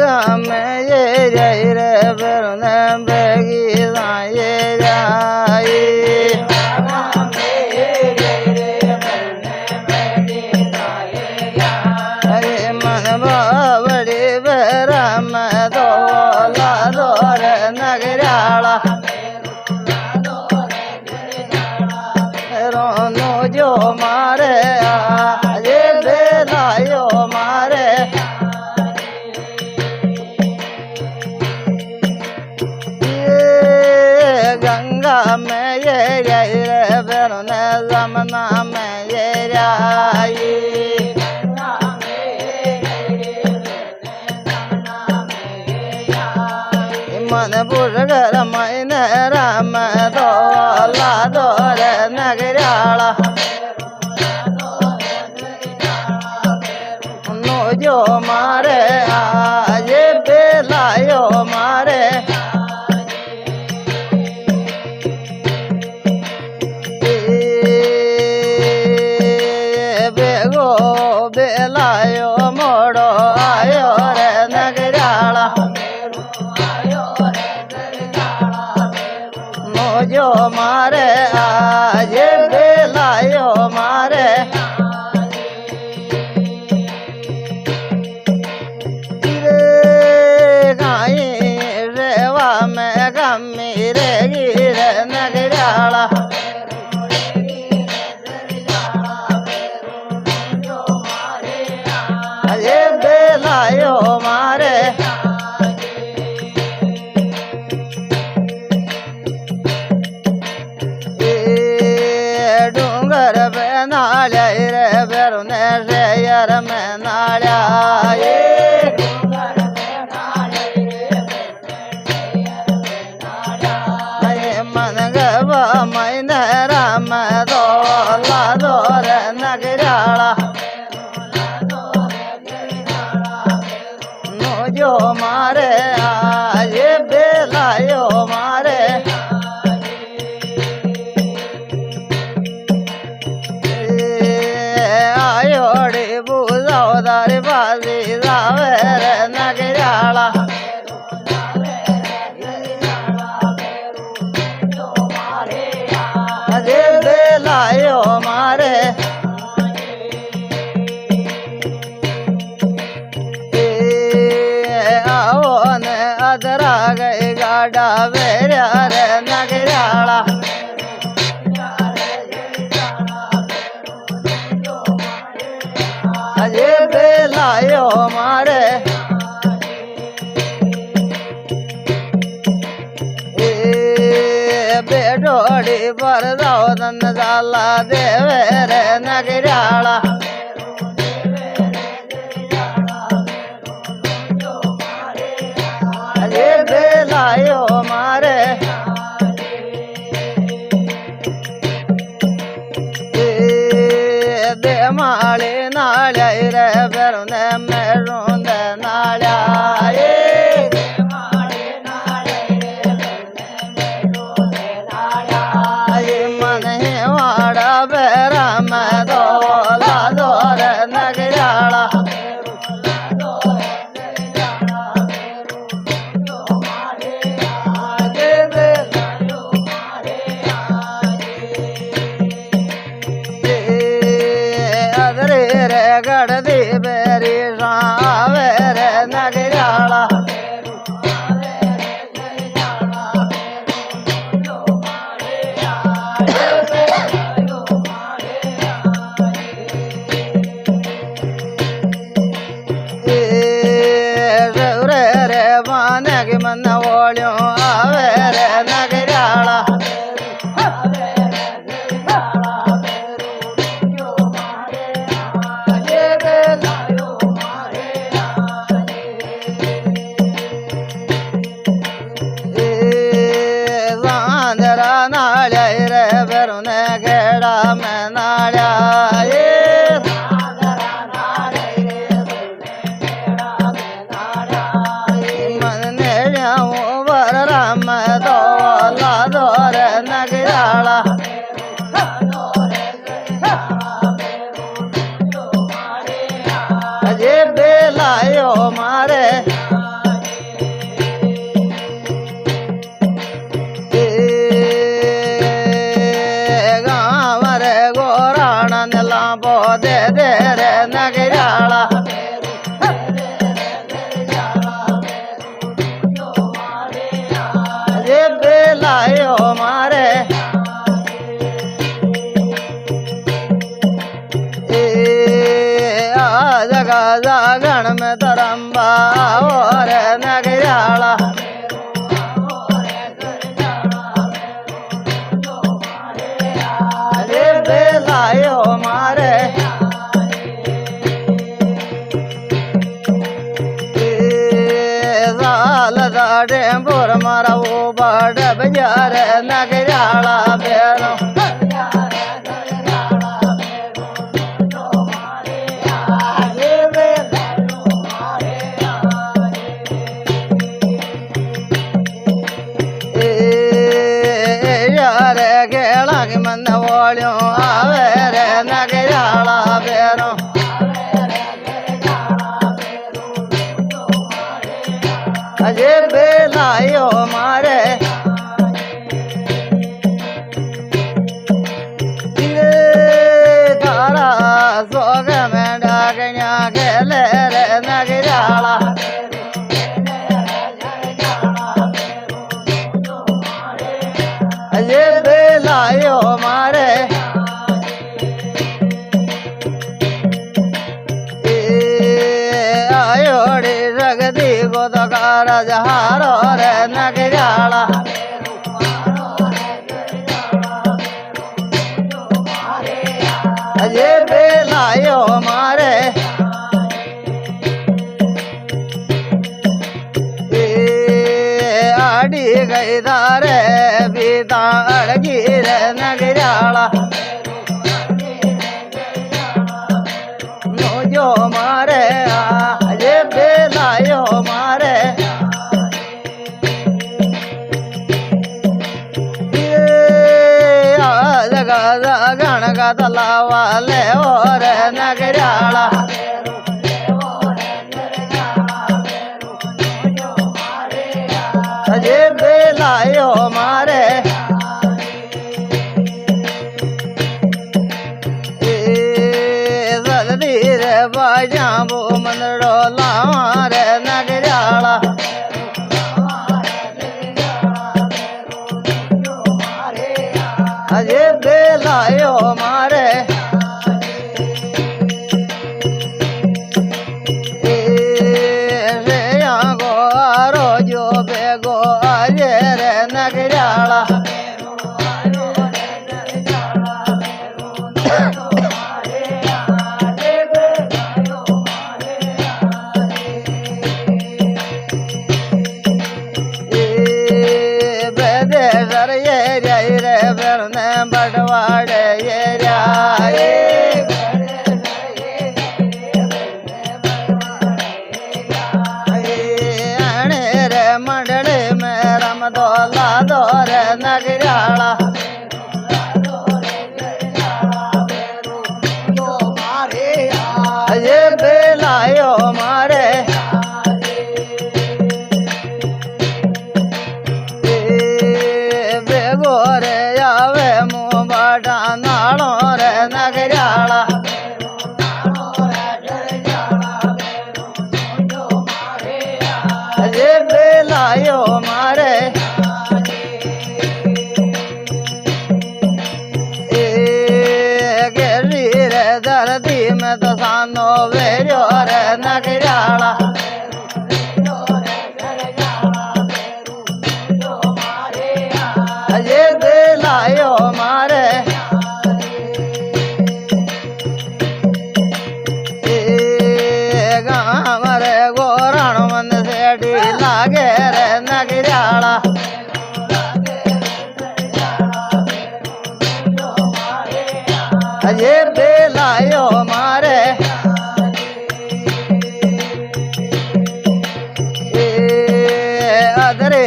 में ये रही रे बेरुने बेगी ये जाई अरे मन बाबड़ी बेरा में दोला दोर नगराला रोनो जो मारे ये बेलायो मारे गंगा में ये रही रे बेरुने जमुना में ये रही मन बुर्गर मैंने राम दोला दोर नगराला नो जो मारे आज बेलायो मारे बेगो बेलायो मोड़ो आयो रे नगराला नो जो मारे आज बेलायो मारे गाई रेवा में गमी रे गिर नगराला ये बेलायो मारे डूंगर पे नाल्या रे बेरुने शेयर में नाल्या मन गवा मैंने राम दोला दोर नगराला नो जो मारे आज बेलायो मारे आयोड़ी बुझादारी बाजी जावे रे नगराला अजे बेलायो मारे आओ ने अदरा गई गाड़ा बेरा रे नगराला अजे बेलायो मारे बेडोड़ी पर दौदन जाला देवे रे नगराला अजे बेलायो मारे दे माली नाल्या रे बेरुने मेरुंद नाल्या मन वाड़ा बेरा में दोला दोर नगराला अदरे रे गढ़ दी बेरी सावे रे नगराला रे माने की मन ओलियों आवे रे नगराला सांदरा नाल्या रे बेरुने गेड़ा में नाल्या मन ने जाऊं बर राम टेम्पुर मारा ऊपर बजार नगराला बेरो गेला के मन वालियों आवे रे नगराला बेरो अजे बेलायो मारे तारा सोग में डागया खेले रे नगराला अजे बेलायो मारे आयोड़ी जगदी को तो कारज हारो रे नगराला अजे बेलायो मारे आड़ी गई धारे बीता अड़गी रे नगराला जो मारे अजे बेलायो मारे गण का तलावा ले और नगराला अजे बेलायो मारे जल्दी रे बाजाबो मंदड़ो लावा रे नगराला अजे बेलायो मारे गोरो जो बेगो अजे रे नगराला बेदेशर ये रे बेरने बटवाड़े ये राये रे मंडले में रम दोला दौर नगराला अजे बेलायो मारे बेगोरे आवे मुँह बाटा नालों रे नगराला अजे बेलायो मारे गेरी रे धरती में तो सानो वेरो रे नगराला अजे बेलायो मारे गाँव रे गोरण मन सेठी लागे रे नगराला अजे बेलायो मारे अदरे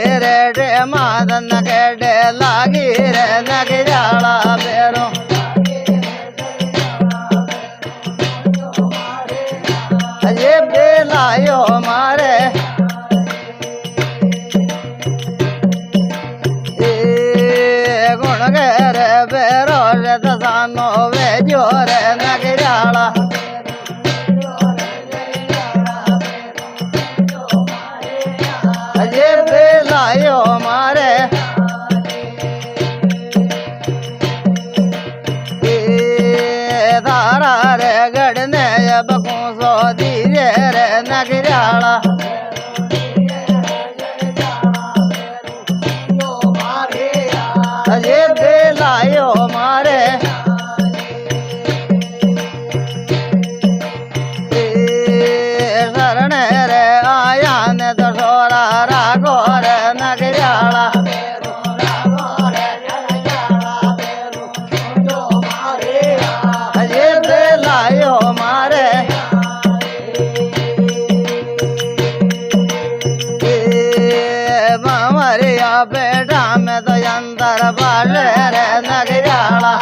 रे मादन के डे लागी रे नगराला बेरो अजे बेलायो मारे गुण गे रे बेरो रे दसानो वे जो रे नगराला अजे बेलायो मारे धारा रे गढ़ने अब सो धीरे रे नगराला अजे बेलायो मारे शरण रे आया ने तो सोरा रागो रे बेटा में तो अंदर बाले रे नगराला